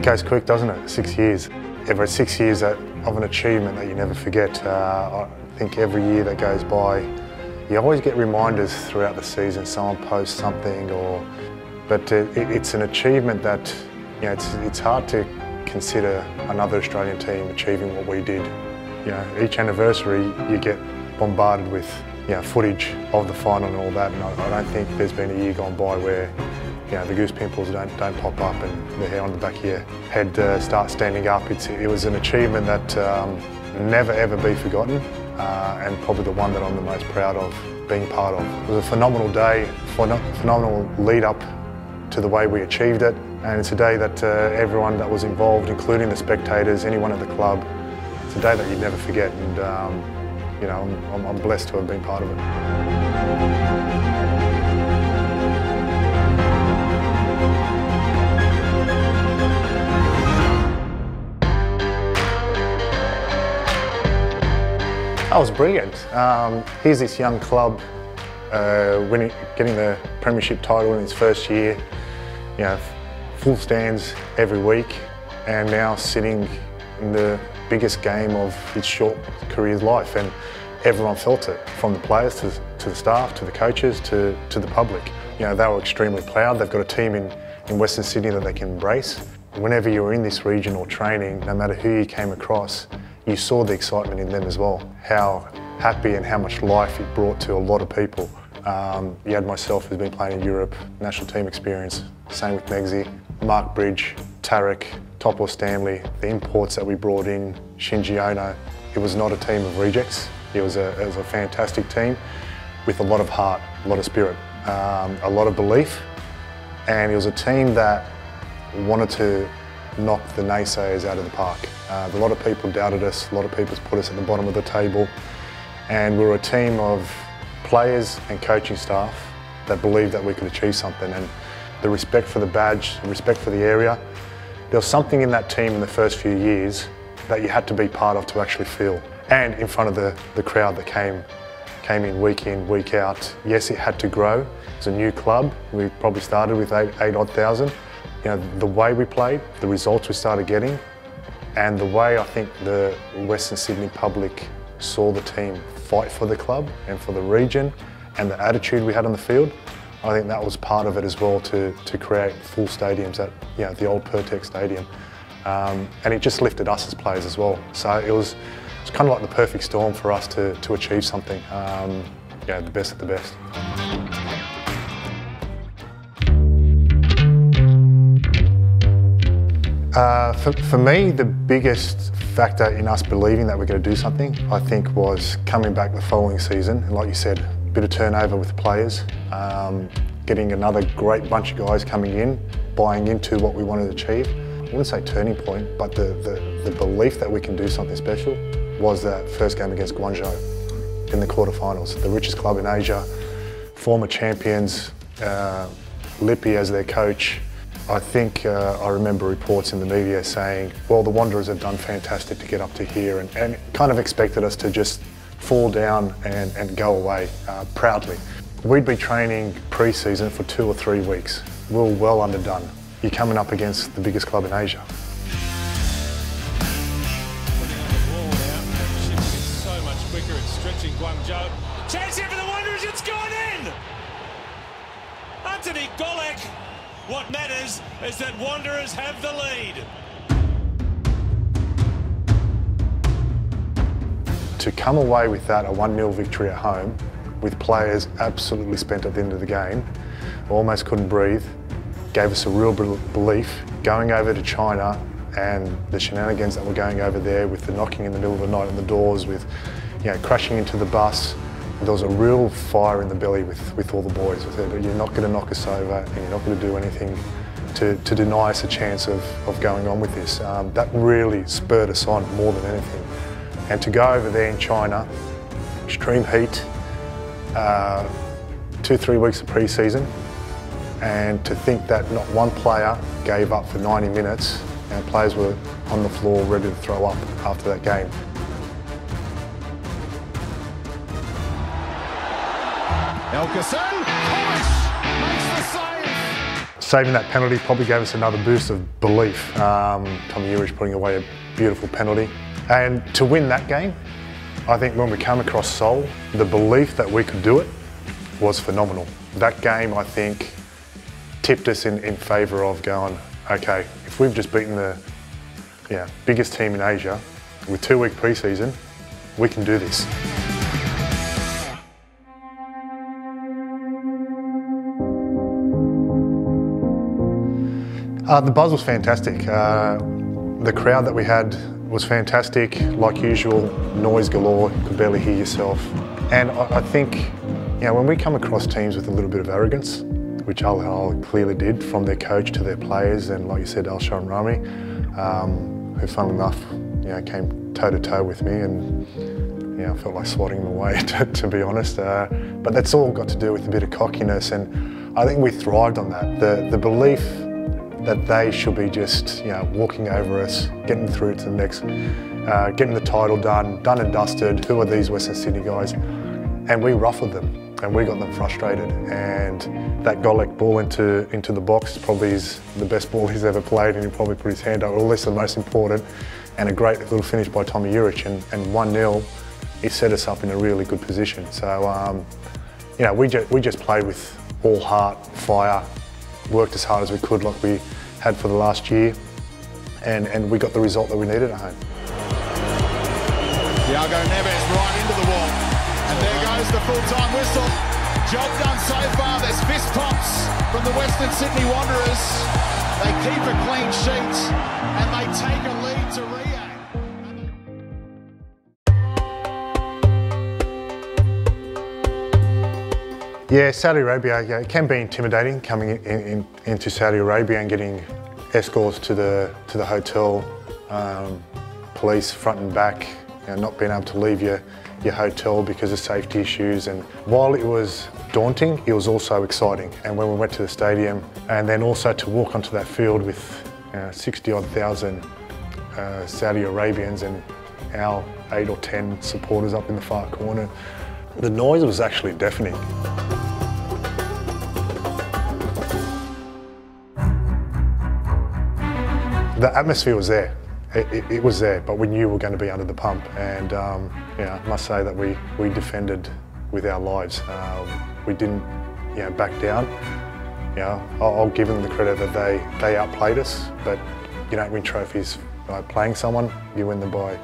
It goes quick, doesn't it? 6 years. Every 6 years of an achievement that you never forget. I think every year that goes by, you always get reminders throughout the season. Someone posts something, but it's an achievement that, you know, it's hard to consider another Australian team achieving what we did. You know, each anniversary you get bombarded with, you know, footage of the final and all that, and I don't think there's been a year gone by where, you know, the goose pimples don't pop up and the hair on the back of your head starts standing up. It was an achievement that never ever be forgotten, and probably the one that I'm the most proud of being part of. It was a phenomenal day, phenomenal lead up to the way we achieved it, and it's a day that everyone that was involved, including the spectators, anyone at the club, it's a day that you'd never forget, and you know, I'm blessed to have been part of it. That was brilliant. Here's this young club getting the premiership title in its first year, you know, full stands every week, and now sitting in the biggest game of its short career's life, and everyone felt it, from the players to the staff, to the coaches, to the public. You know, they were extremely proud. They've got a team in Western Sydney that they can embrace. Whenever you were in this region or training, no matter who you came across, you saw the excitement in them as well, how happy and how much life it brought to a lot of people. You had myself, who's been playing in Europe, national team experience, same with Megsy, Mark Bridge, Tarek, Topo Stanley, the imports that we brought in, Shinji Ono. It was not a team of rejects. It was a fantastic team with a lot of heart, a lot of spirit, a lot of belief, and it was a team that wanted to knock the naysayers out of the park. A lot of people doubted us, a lot of people put us at the bottom of the table, and we were a team of players and coaching staff that believed that we could achieve something, and the respect for the badge, the respect for the area. There was something in that team in the first few years that you had to be part of to actually feel, and in front of the crowd that came in, week out. Yes, it had to grow. It's a new club. We probably started with 8,000. You know, the way we played, the results we started getting, and the way I think the Western Sydney public saw the team fight for the club and for the region, and the attitude we had on the field, I think that was part of it as well, to create full stadiums at, you know, the old Pertex Stadium. And it just lifted us as players as well. So it was kind of like the perfect storm for us to achieve something. Yeah, the best of the best. For me, the biggest factor in us believing that we're going to do something, I think, was coming back the following season. And like you said, a bit of turnover with the players, getting another great bunch of guys coming in, buying into what we wanted to achieve. I wouldn't say turning point, but the belief that we can do something special was that first game against Guangzhou in the quarterfinals. The richest club in Asia, former champions, Lippi as their coach. I think I remember reports in the media saying, well, the Wanderers have done fantastic to get up to here, and kind of expected us to just fall down and go away proudly. We'd be training pre-season for 2 or 3 weeks. We were well underdone. You're coming up against the biggest club in Asia. So much quicker at stretching Guangzhou. Chance here for the Wanderers, it's gone in! Ante Covic. What matters is that Wanderers have the lead. To come away with that, a 1-0 victory at home, with players absolutely spent at the end of the game, almost couldn't breathe, gave us a real belief. Going over to China and the shenanigans that were going over there, with the knocking in the middle of the night on the doors, with, you know, crashing into the bus, there was a real fire in the belly with all the boys. I said, you're not going to knock us over, and you're not going to do anything to deny us a chance of going on with this. That really spurred us on more than anything. And to go over there in China, extreme heat, 2-3 weeks of pre-season, and to think that not one player gave up for 90 minutes, and players were on the floor ready to throw up after that game. saving that penalty probably gave us another boost of belief. Tommy Urich putting away a beautiful penalty. And to win that game, I think when we came across Seoul, the belief that we could do it was phenomenal. That game, I think, tipped us in favour of going, okay, if we've just beaten the biggest team in Asia with 2-week pre-season, we can do this. The buzz was fantastic. The crowd that we had was fantastic. Like usual, noise galore, you could barely hear yourself. And I think, when we come across teams with a little bit of arrogance, which Al Hilal clearly did, from their coach to their players, and like you said, Al and Rami, who funnily enough, came toe-to-toe with me, and I felt like swatting them away, to be honest. But that's all got to do with a bit of cockiness, and I think we thrived on that. The belief that they should be just walking over us, getting through to the next, getting the title done and dusted. Who are these Western Sydney guys? And we ruffled them, and we got them frustrated. And that Golek ball into the box probably is the best ball he's ever played, and he'll probably put his hand up, or at least the most important. And a great little finish by Tommy Urich, and 1-0, it set us up in a really good position. So, we just played with all heart, fire, worked as hard as we could, like we had for the last year, and we got the result that we needed at home. Thiago Neves right into the wall, and there goes the full-time whistle. Job done so far. There's fist pumps from the Western Sydney Wanderers. They keep a clean sheet, and they take a lead to Rio. Yeah, Saudi Arabia, it can be intimidating coming into Saudi Arabia and getting escorts to the hotel, police front and back, not being able to leave your hotel because of safety issues. And while it was daunting, it was also exciting. And when we went to the stadium, and then also to walk onto that field with 60-odd thousand Saudi Arabians and our 8 or 10 supporters up in the far corner, the noise was actually deafening. The atmosphere was there. It was there, but we knew we were going to be under the pump. And I must say that we defended with our lives. We didn't back down. I'll give them the credit that they outplayed us, but you don't win trophies by playing someone, you win them by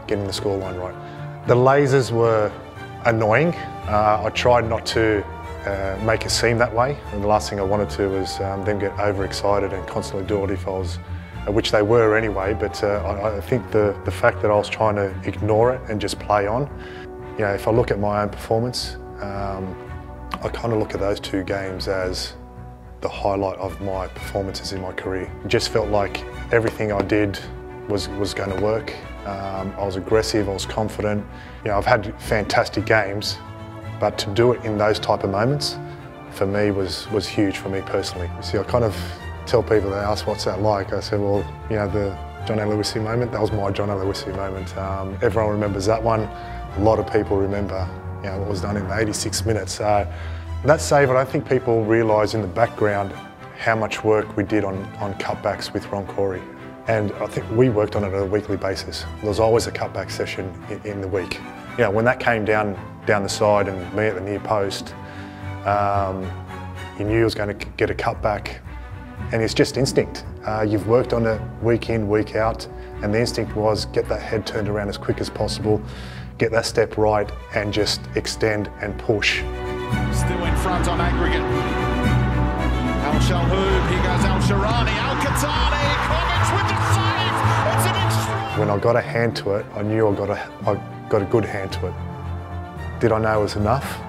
getting the scoreline right. The lasers were annoying. I tried not to make it seem that way, and the last thing I wanted to was them get overexcited and constantly do audio files, which they were anyway, but I think the fact that I was trying to ignore it and just play on, if I look at my own performance, I kind of look at those 2 games as the highlight of my performances in my career. It just felt like everything I did was going to work. I was aggressive, I was confident. I've had fantastic games, but to do it in those type of moments, for me, was huge for me personally. See, I kind of tell people, they ask what's that like, I said, well, the John Aloisi moment, that was my John Aloisi moment. Everyone remembers that one. A lot of people remember what was done in the 86 minutes. That save, I don't think people realise in the background how much work we did on cutbacks with Ron Corey. And I think we worked on it on a weekly basis. There was always a cutback session in the week. When that came down the side and me at the near post, you knew you was going to get a cutback. And it's just instinct. You've worked on it week in, week out, and the instinct was get that head turned around as quick as possible, get that step right, and just extend and push. Still in front on aggregate. Al Shalhoub, here goes Al Sharani, Al Qahtani, Covic with the save! It's an extra... When I got a hand to it, I knew I got a good hand to it. Did I know it was enough?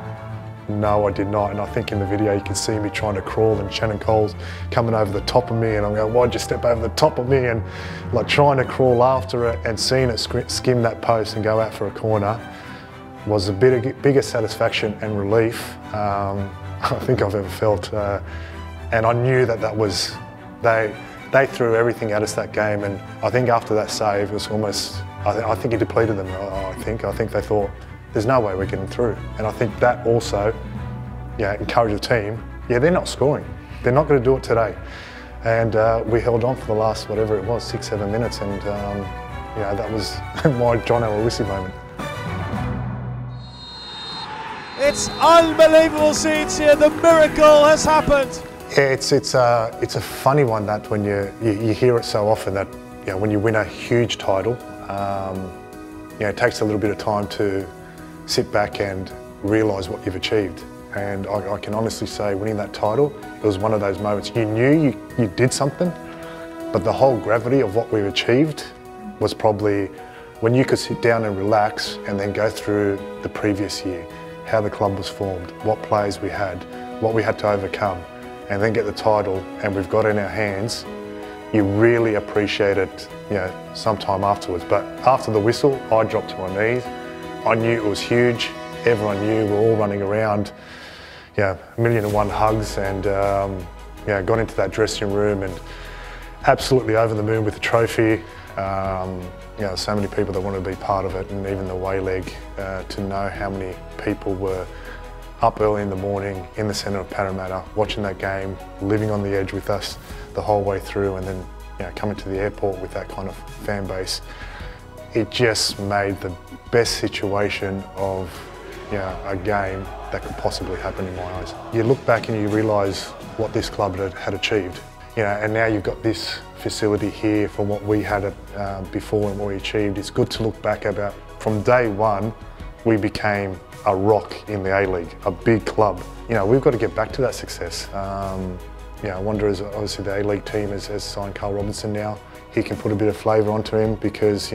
No, I did not, and I think in the video you can see me trying to crawl and Shannon Cole's coming over the top of me, and I'm going, why'd you step over the top of me? And like trying to crawl after it and seeing it skim that post and go out for a corner was the biggest satisfaction and relief I think I've ever felt. And I knew that was, they threw everything at us that game, and I think after that save it was almost, I think it depleted them. I think they thought, there's no way we're getting through. And I think that also encouraged the team, they're not scoring. they're not going to do it today. And we held on for the last, whatever it was, 6-7 minutes, and that was my John Aloisi moment. It's unbelievable scenes here. The miracle has happened. Yeah, it's a funny one that when you hear it so often that when you win a huge title, it takes a little bit of time to sit back and realise what you've achieved. And I can honestly say, winning that title, it was one of those moments. You knew you did something, but the whole gravity of what we've achieved was probably when you could sit down and relax and then go through the previous year, how the club was formed, what players we had, what we had to overcome, and then get the title and we've got it in our hands. You really appreciate it, sometime afterwards. But after the whistle, I dropped to my knees. I knew it was huge. Everyone knew. We're all running around. 1,000,001 hugs, and got into that dressing room and absolutely over the moon with the trophy. So many people that wanted to be part of it, and even the away leg, to know how many people were up early in the morning in the centre of Parramatta, watching that game, living on the edge with us the whole way through, and then coming to the airport with that kind of fan base. It just made the best situation of a game that could possibly happen in my eyes. You look back and you realise what this club had achieved, and now you've got this facility here from what we had before and what we achieved. It's good to look back about from day one. We became a rock in the A-League, a big club. We've got to get back to that success. Wanderers, obviously the A-League team has signed Carl Robinson now. He can put a bit of flavour onto him because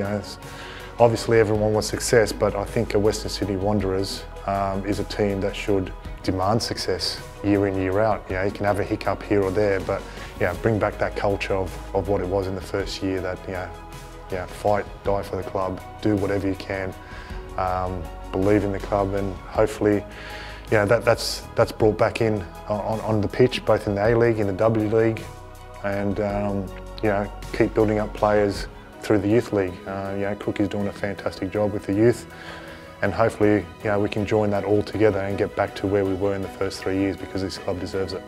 obviously everyone wants success, but I think Western Sydney Wanderers is a team that should demand success year in, year out. You can have a hiccup here or there, but bring back that culture of what it was in the first year, that fight, die for the club, do whatever you can, believe in the club, and hopefully that's brought back in on the pitch, both in the A-League, in the W League, and keep building up players through the youth league. Crookie's doing a fantastic job with the youth, and hopefully we can join that all together and get back to where we were in the first 3 years, because this club deserves it.